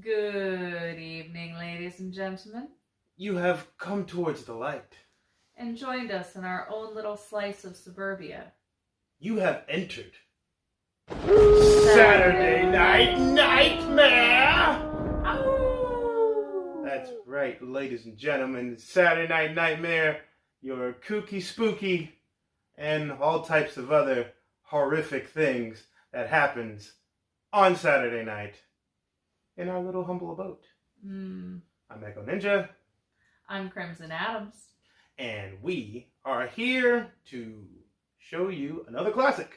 Good evening, ladies and gentlemen, You have come towards the light. and joined us in our own little slice of suburbia. You have entered Saturday Night Nightmare! Oh! That's right, ladies and gentlemen. Saturday Night Nightmare, your kooky, spooky, and all types of other horrific things that happens on Saturday night in our little humble abode. I'm Echo Ninja. I'm Crimson Adams. And we are here to show you another classic.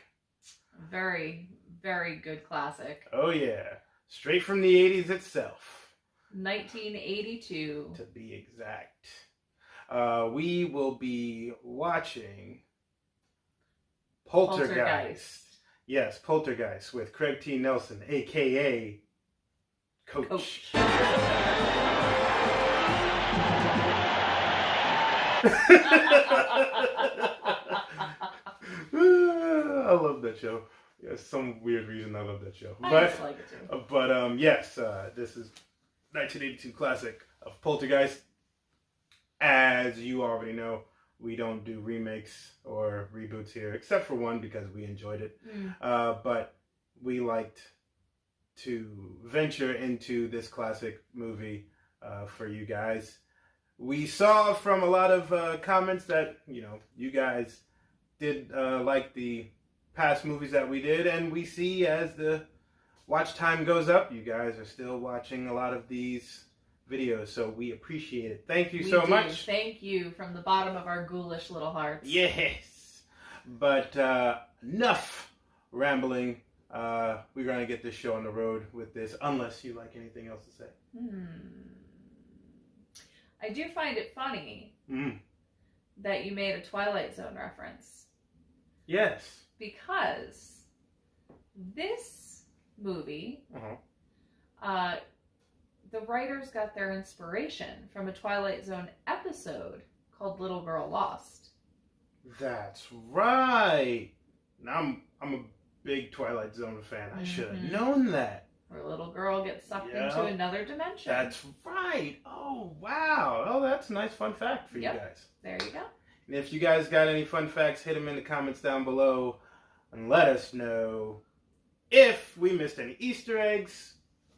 Very, very good classic. Oh yeah, straight from the 80s itself. 1982. To be exact. We will be watching Poltergeist. Yes, Poltergeist with Craig T. Nelson, a.k.a. Coach. I love that show. Yeah, some weird reason I love that show. I just like it too. But yes, this is 1982 classic of Poltergeist. As you already know, we don't do remakes or reboots here, except for one because we enjoyed it. But we liked to venture into this classic movie for you guys. We saw from a lot of comments that, you guys did like the past movies that we did, and we see as the watch time goes up, you guys are still watching a lot of these videos, so we appreciate it. Thank you so much. Thank you from the bottom of our ghoulish little hearts. Yes. But enough rambling. We're going to get this show on the road with this, unless you like anything else to say. I do find it funny that you made a Twilight Zone reference. Yes. Because this movie, the writers got their inspiration from a Twilight Zone episode called Little Girl Lost. That's right. Now I'm a big Twilight Zone fan. I should have known that. Where a little girl gets sucked into another dimension. That's right. Oh, wow. Oh, that's a nice fun fact for you guys. There you go. And if you guys got any fun facts, hit them in the comments down below and let us know if we missed any Easter eggs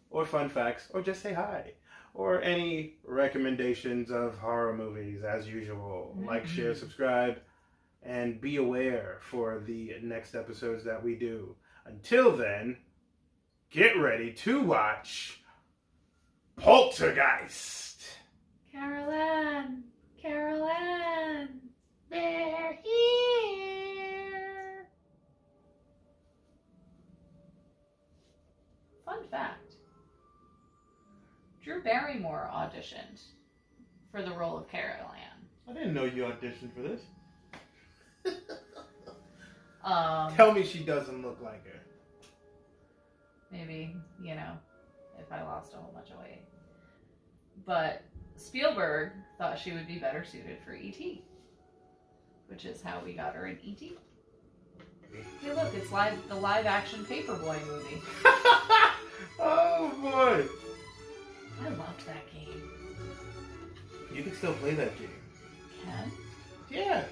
or fun facts, or just say hi, or any recommendations of horror movies as usual. Like, share, subscribe, and be aware for the next episodes that we do. Until then, get ready to watch Poltergeist. Carol Ann, they're here. Fun fact. Drew Barrymore auditioned for the role of Carol Ann. I didn't know you auditioned for this. Tell me she doesn't look like her. Maybe, if I lost a whole bunch of weight. But Spielberg thought she would be better suited for E.T., which is how we got her in E.T. Hey, look, it's the live-action Paperboy movie. Oh, boy. I loved that game. You can still play that game. Can? Yeah.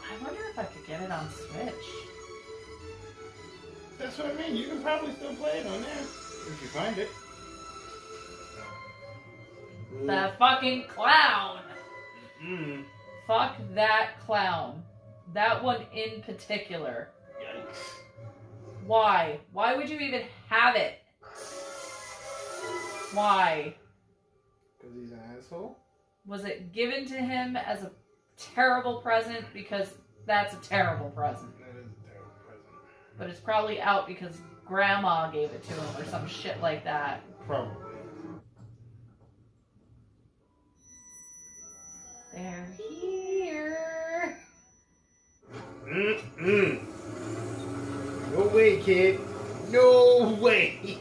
I wonder if I could get it on Switch. That's what I mean. You can probably still play it on there. If you find it. The fucking clown! Fuck that clown. That one in particular. Yikes. Why? Why would you even have it? Why? Because he's an asshole? Was it given to him as a terrible present? Because that's a terrible present. That is a terrible present. But it's probably out because Grandma gave it to him or some shit like that. Probably. They're here. No way, kid. No way.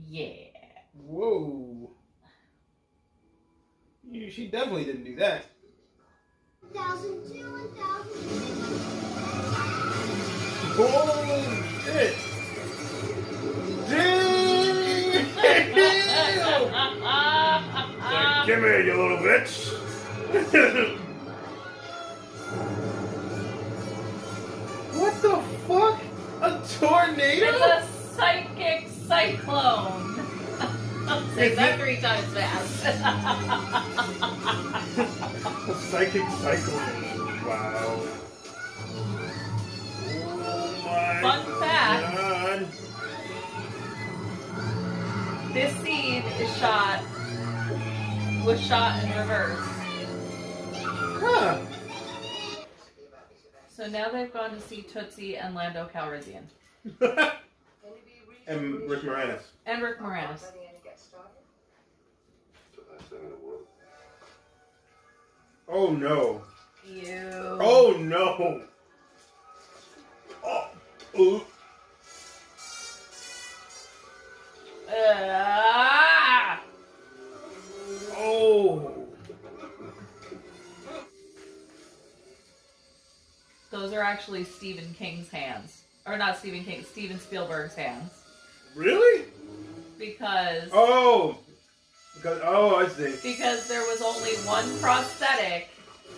Yeah. Whoa. She definitely didn't do that. 1,002, 1,003. Oh, shit. Damn! Like, come here, you little bitch. What the fuck? A tornado? It's a psychic cyclone. Say that 3 times fast. A psychic cyclone. Wow. Oh my Fun fact. God. This scene was shot in reverse. Huh. So now they've gone to see Tootsie and Lando Calrissian. And Rick Moranis. And Rick Moranis. Oh no. Ew. Oh no. Oh. Ooh. Oh. Those are actually Stephen King's hands. Or not Stephen King, Steven Spielberg's hands. Really? Because... Oh. I see. Because there was only one prosthetic,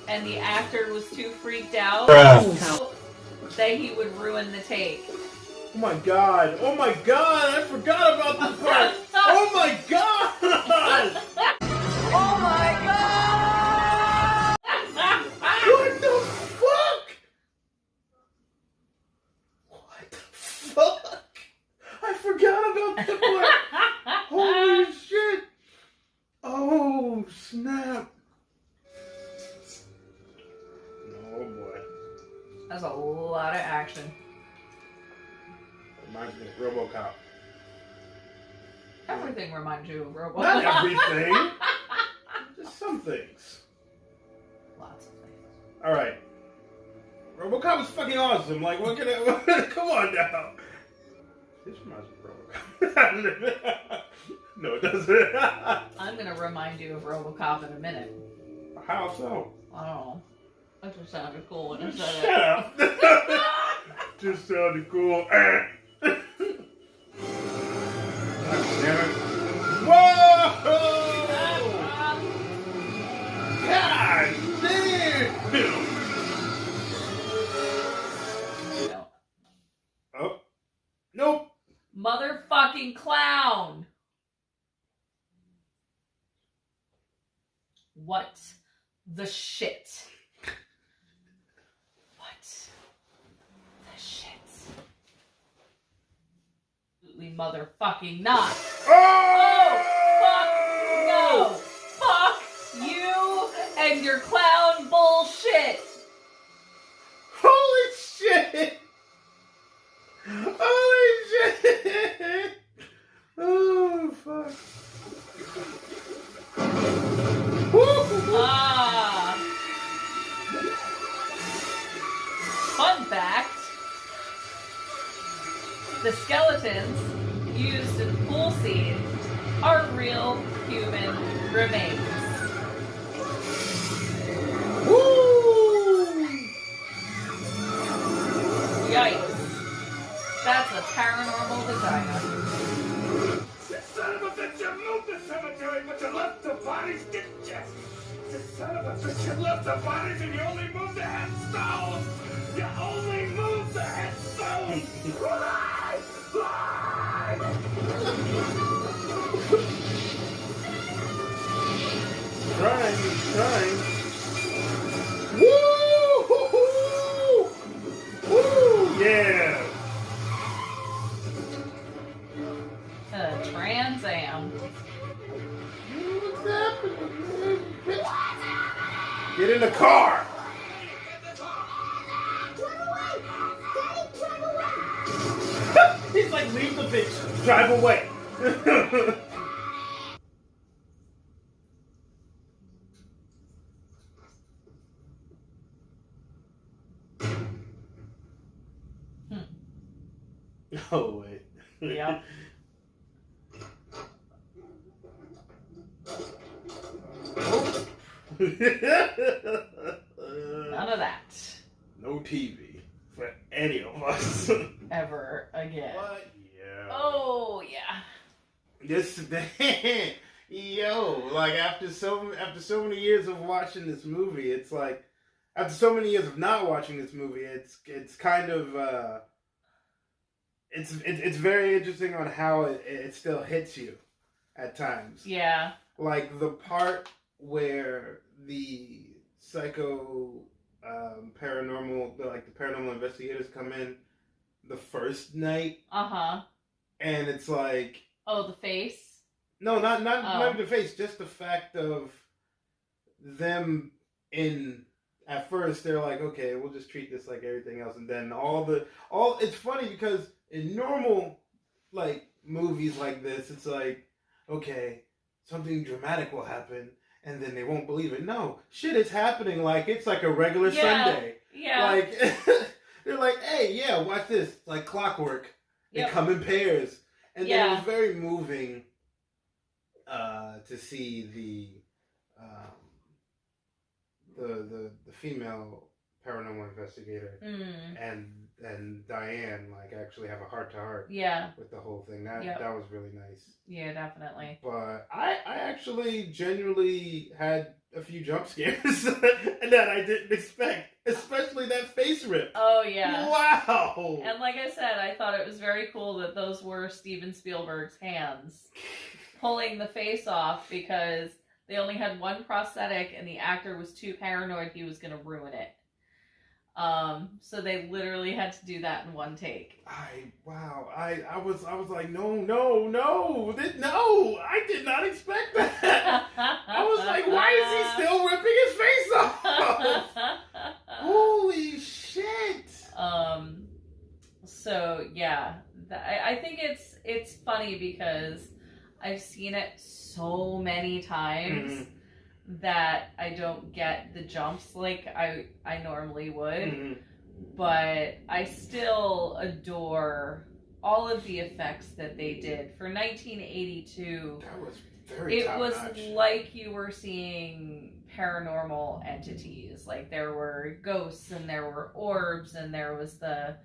and the actor was too freaked out that he would ruin the take. Oh my god. Oh my god. I forgot about this part. Oh my god. Oh my god! What the fuck? What the fuck? I forgot about that part. Holy shit. Oh, snap. Oh boy. That's a lot of action. Reminds me of RoboCop. Everything reminds you of Robocop. Not everything. Just some things. Lots of things. Alright. RoboCop was fucking awesome. Like, what can I... Come on now. This reminds me of RoboCop. No, it doesn't. I'm gonna remind you of Robocop in a minute. How so? I don't know. That just sounded cool when I said Shut it. up. Just sounded cool. God damn it. Whoa! God damn! No. Oh. Nope. Motherfucking clown! What the shit? What the shit? Absolutely motherfucking not. Oh, fuck no! Fuck you and your clown bullshit! Holy shit! Holy shit! Oh, fuck. Ah. Fun fact, the skeletons used in the pool scene are real human remains. Woo! Yikes. That's a paranormal vagina. You son of a bitch, you moved the cemetery, but you left the bodies, didn't you? You son of a bitch, you left the bodies and you only moved the headstones! You only moved the headstones! Why? Why? Trying. Woo! Woo! Yeah! Trans Am. What's happening? Get in the car! Run away! Daddy, run away! He's like, leave the bitch. Drive away. Oh wait. Yep. None of that. No TV for any of us. Ever again. What? Yeah. Oh, yeah. This yo, like after so many years of watching this movie, it's like after so many years of not watching this movie, it's kind of it's very interesting on how it still hits you at times. Yeah. Like the part where the psycho paranormal, the paranormal investigators come in the first night, and it's like, oh, the face. No, not even the face. Just the fact of them at first they're like, okay, we'll just treat this like everything else, and then it's funny because in normal movies like this, it's like, okay, something dramatic will happen, and then they won't believe it. No, shit is happening like it's like a regular Sunday. Yeah. Like they're like, hey, yeah, watch this. It's like clockwork. They come in pairs, and then it was very moving. To see the female paranormal investigator and Diane actually have a heart to heart with the whole thing. That was really nice. Yeah, definitely. But I actually genuinely had a few jump scares that I didn't expect, especially that face rip. Oh yeah. Wow. And like I said, I thought it was very cool that those were Steven Spielberg's hands pulling the face off because they only had one prosthetic and the actor was too paranoid he was going to ruin it. So they literally had to do that in one take. I was like, no, I did not expect that. I was like, why is he still ripping his face off? Holy shit. So yeah, I think it's funny because I've seen it so many times that I don't get the jumps like I normally would. But I still adore all of the effects that they did for 1982. That was very It was top-notch. like you were seeing paranormal entities. Like there were ghosts and there were orbs and there was the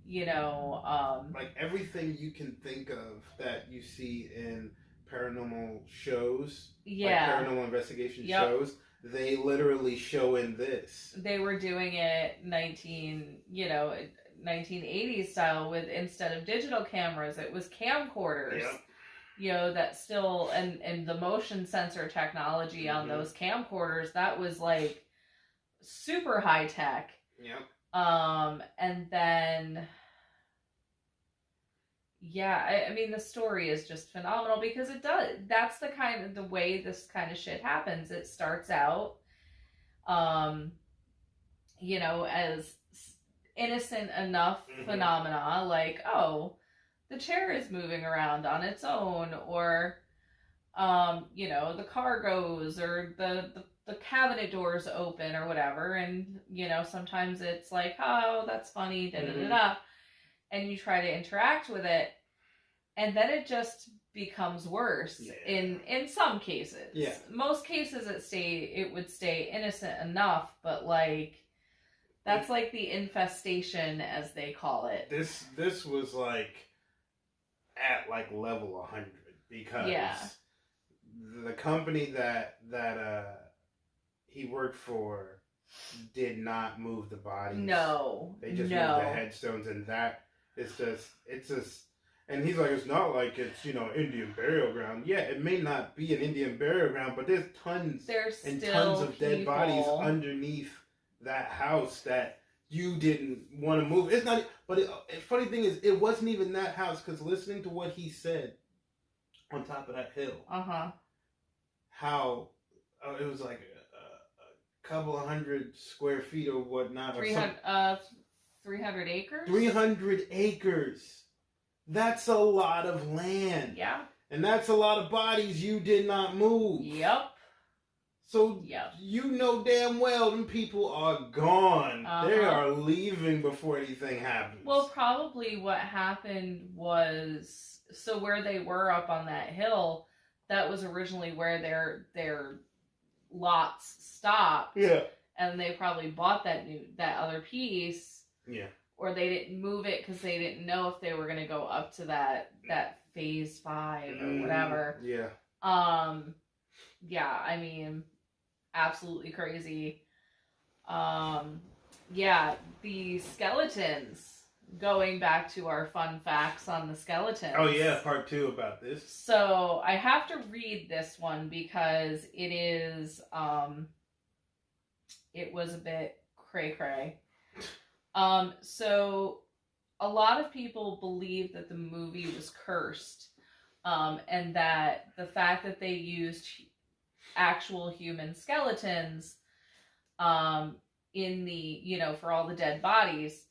like everything you can think of that you see in paranormal shows, like paranormal investigation shows, they literally show in this. They were doing it 1980s style with, instead of digital cameras, it was camcorders. That still, and the motion sensor technology on those camcorders, that was like super high tech. And then I mean the story is just phenomenal because that's the way this kind of shit happens. It starts out as innocent enough phenomena, like, oh, the chair is moving around on its own, or the car goes, or the cabinet doors open or whatever, and sometimes it's like, oh, that's funny, da da da da, and you try to interact with it, and then it just becomes worse in some cases. Most cases it would stay innocent enough, but that's like the infestation, as they call it. This was at level 100 because the company that he worked for did not move the bodies. No. They just moved the headstones, and it's just and he's like, it's not like it's, Indian burial ground. Yeah, it may not be an Indian burial ground, but there's tons of dead bodies underneath that house that you didn't want to move. It's not, but the funny thing is, it wasn't even that house, because listening to what he said on top of that hill, how it was like a couple of 100 square feet or whatnot. 300 acres? 300 acres. That's a lot of land. Yeah. And that's a lot of bodies you did not move. Yep. So Yeah. you know damn well them people are gone. They are leaving before anything happens. Well, probably what happened was, so where they were up on that hill, that was originally where their lots stopped. Yeah. And they probably bought that other piece. Yeah. Or they didn't move it because they didn't know if they were going to go up to that phase 5 or whatever. Yeah. Yeah, I mean, absolutely crazy. Yeah, the skeletons. Going back to our fun facts on the skeletons. Oh yeah, part 2 about this. So I have to read this one because it is, it was a bit cray-cray. So a lot of people believe that the movie was cursed, and that the fact that they used actual human skeletons, in the, for all the dead bodies,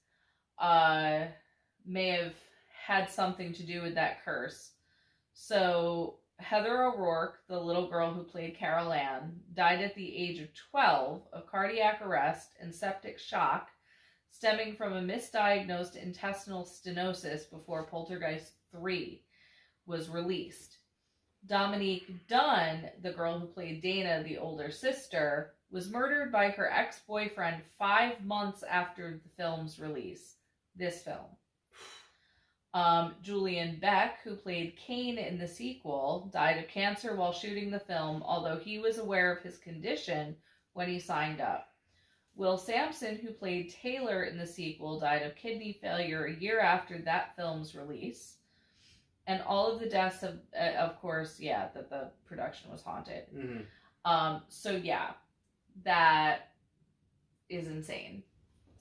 may have had something to do with that curse. So Heather O'Rourke, the little girl who played Carol Ann, died at the age of 12 of cardiac arrest and septic shock stemming from a misdiagnosed intestinal stenosis before Poltergeist 3 was released. Dominique Dunn, the girl who played Dana, the older sister, was murdered by her ex-boyfriend 5 months after the film's release. This film. Julian Beck, who played Kane in the sequel, died of cancer while shooting the film, although he was aware of his condition when he signed up. Will Sampson, who played Taylor in the sequel, died of kidney failure a year after that film's release. And all of the deaths of course, that the production was haunted. Mm-hmm. So yeah, that is insane.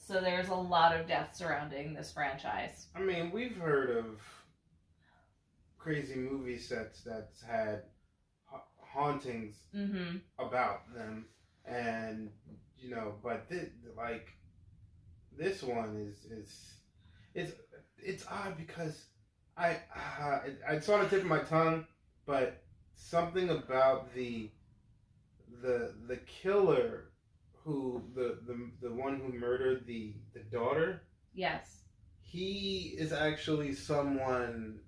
So there's a lot of deaths surrounding this franchise. I mean, we've heard of crazy movie sets that's had hauntings about them, and but this one it's odd because it's on the tip of my tongue, but something about the killer, who the one who murdered the daughter. Yes. He is actually someone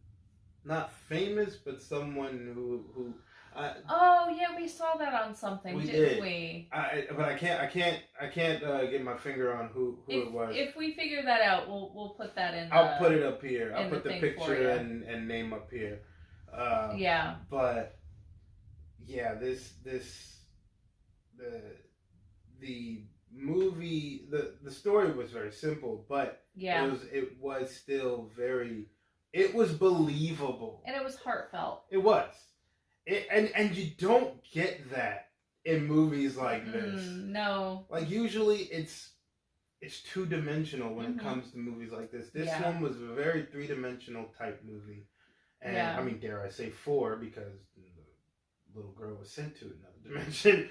not famous, but someone who oh yeah, we saw that on something, didn't we? But I can't get my finger on who it was. If we figure that out, we'll put that in. I'll put it up here. I'll put the picture and name up here. Yeah. But yeah, the movie, the story was very simple, but it was still it was believable. And it was heartfelt. It was. And you don't get that in movies like this. No. Like usually it's 2-dimensional when it comes to movies like this. This one was a very 3-dimensional type movie. And I mean, dare I say 4, because the little girl was sent to another dimension.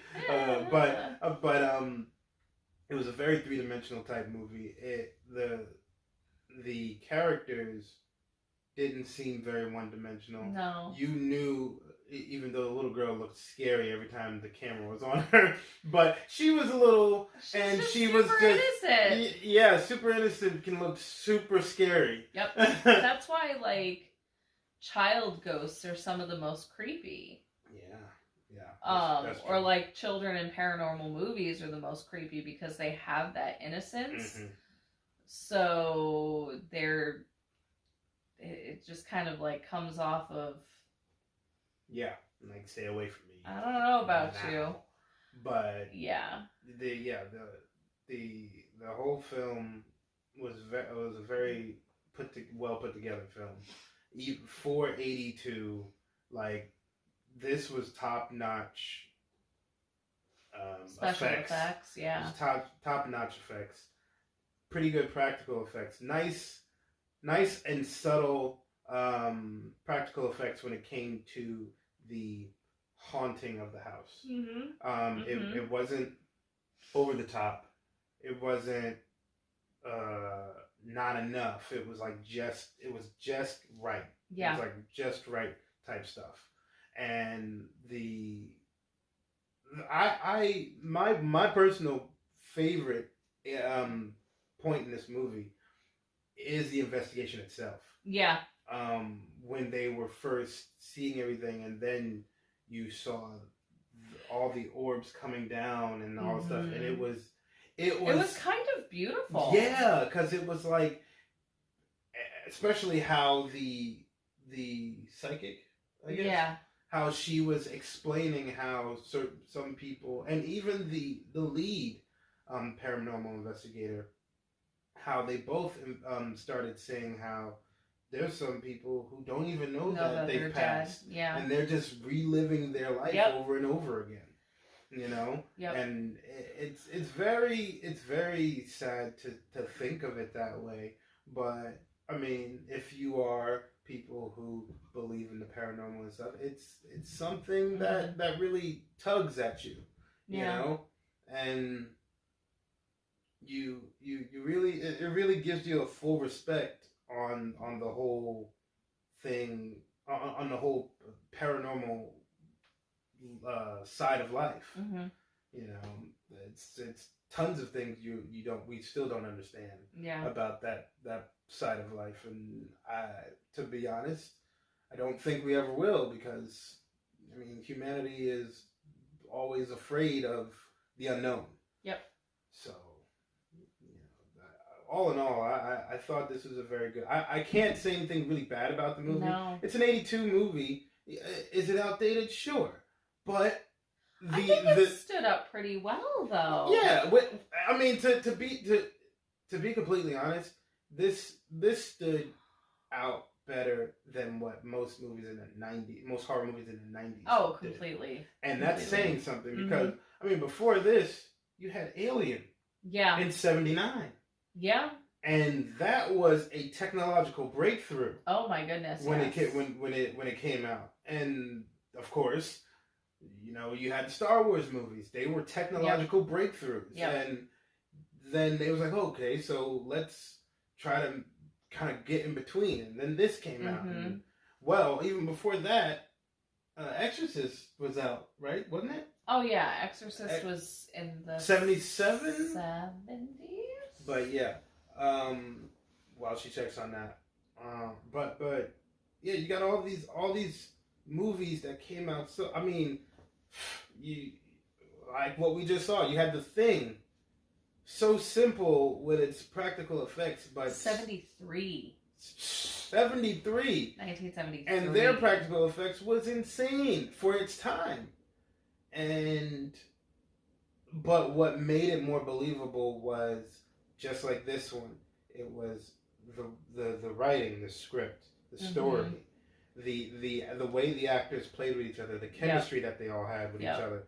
But it was a very 3-dimensional type movie. The characters didn't seem very 1-dimensional. No. You knew, even though the little girl looked scary every time the camera was on her, but she was a little, she was just innocent. Yeah, super innocent can look super scary. Yep. That's why child ghosts are some of the most creepy. That's or like children in paranormal movies are the most creepy because they have that innocence. Mm-hmm. So it just kind of comes off of. Yeah, stay away from me. I don't know about you, but yeah, the whole film was a very well put together film. For 82, this was top notch. Special effects, yeah. Top notch effects. Pretty good practical effects. Nice and subtle practical effects when it came to the haunting of the house. Mm-hmm. It wasn't over the top. It wasn't not enough. It was just right. Yeah. It was just right type stuff. And the my personal favorite point in this movie is the investigation itself. Yeah. When they were first seeing everything, and then you saw all the orbs coming down and all the stuff, and it was kind of beautiful. Yeah, because it was like, especially how the psychic, I guess, Yeah. how she was explaining how some people, and even the lead paranormal investigator, how they both started saying how there's some people who don't even know that they've passed, yeah, and they're just reliving their life over and over again, you know. Yep. And it's very sad to think of it that way, but I mean, if you are people who believe in the paranormal and stuff, it's something that really tugs at you, you know, and you really, it really gives you a full respect on the whole thing, on the whole paranormal side of life. Mm-hmm. You know, it's tons of things we still don't understand about that side of life, and to be honest, I don't think we ever will, because I mean, humanity is always afraid of the unknown. Yep. So, all in all, I thought this was a very good. I can't say anything really bad about the movie. No. It's an 82 movie. Is it outdated? Sure. But I think it stood up pretty well, though. Yeah. I mean, to be completely honest, this stood out better than what most movies in the 90s, most horror movies in the 90s. Oh, completely. Did. And that's saying something, because, I mean, before this, you had Alien. Yeah. In 79. Yeah. And that was a technological breakthrough. Oh my goodness! When it came out, and of course, you know, you had the Star Wars movies. They were technological breakthroughs, and then they was like, okay, so let's try to kind of get in between. And then this came out. And, well, even before that, Exorcist was out, right? Wasn't it? Oh yeah, Exorcist was in the 77. 70s. But yeah, while she checks on that, but yeah, you got all these movies that came out. So I mean, you like what we just saw. You had The Thing, so simple with its practical effects, but 73. 1973, and their practical effects was insane for its time, but what made it more believable was, just like this one, it was the writing, the script, the story, the way the actors played with each other, the chemistry that they all had with each other.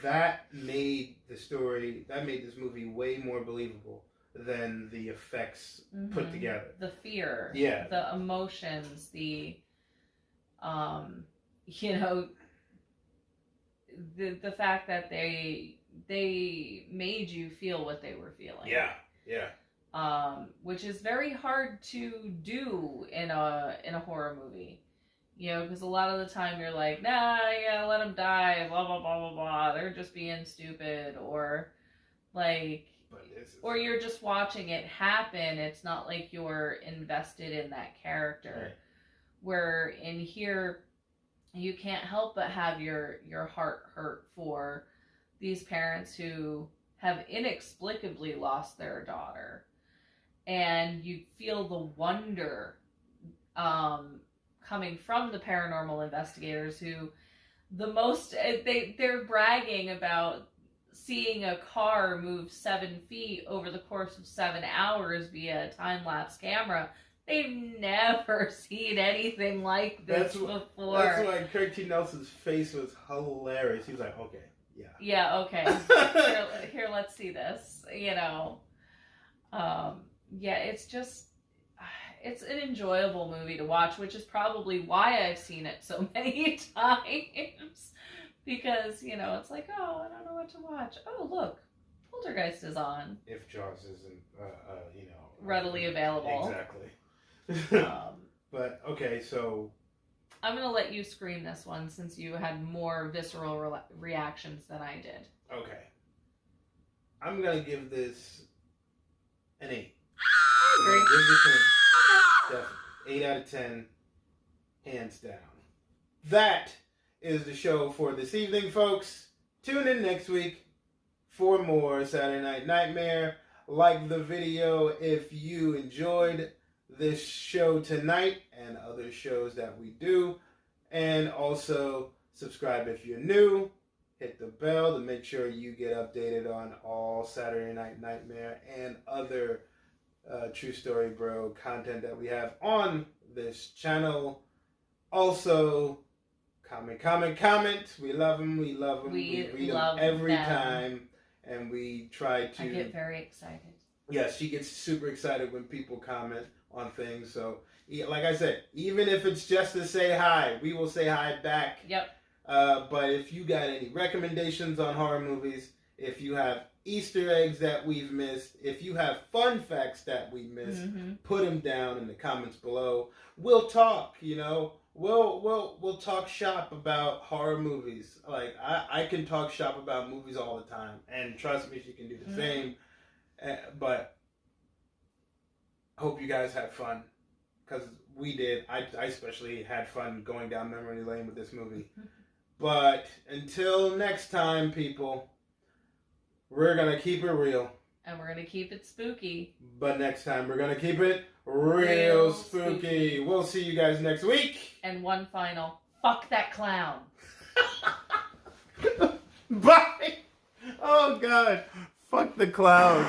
That made this movie way more believable than the effects put together. The fear, the emotions, the the fact that they made you feel what they were feeling. Which is very hard to do in a horror movie. You know, because a lot of the time you're like, nah, yeah, let them die, blah, blah, blah, blah, blah. They're just being stupid. Or, like, or you're just watching it happen. It's not like you're invested in that character. Right. Where in here, you can't help but have your heart hurt for these parents who have inexplicably lost their daughter. And you feel the wonder coming from the paranormal investigators who they're bragging about seeing a car move 7 feet over the course of 7 hours via a time-lapse camera. They've never seen anything like this before. That's why Craig T. Nelson's face was hilarious. He was like, okay, yeah. Yeah, okay. Here, let's see this. You know. Yeah, it's just... It's an enjoyable movie to watch, which is probably why I've seen it so many times. Because, you know, it's like, oh, I don't know what to watch. Oh, look, Poltergeist is on. If Jaws isn't, you know... readily available. Exactly. But, okay, so I'm gonna let you scream this one since you had more visceral reactions than I did. Okay. I'm gonna give this an 8. I agree. Give this an 8. Definitely. 8 out of 10. Hands down. That is the show for this evening, folks. Tune in next week for more Saturday Night Nightmare. Like the video if you enjoyed this show tonight and other shows that we do. And also subscribe if you're new. Hit the bell to make sure you get updated on all Saturday Night Nightmare and other True Story Bro content that we have on this channel. Also, comment. We love them. We love them. We read them every time. And we try to... I get very excited. Yes, she gets super excited when people comment on things. So, like I said, even if it's just to say hi, we will say hi back. Yep. But if you got any recommendations on horror movies, if you have Easter eggs that we've missed, if you have fun facts that we missed, put them down in the comments below. We'll talk, you know. We'll talk shop about horror movies. Like I can talk shop about movies all the time, and trust me, she can do the same. But I hope you guys had fun, because we did. I especially had fun going down memory lane with this movie. But until next time, people, we're gonna keep it real. And we're gonna keep it spooky. But next time, we're gonna keep it real spooky. We'll see you guys next week. And one final, fuck that clown. Bye. Oh, God. Fuck the clown.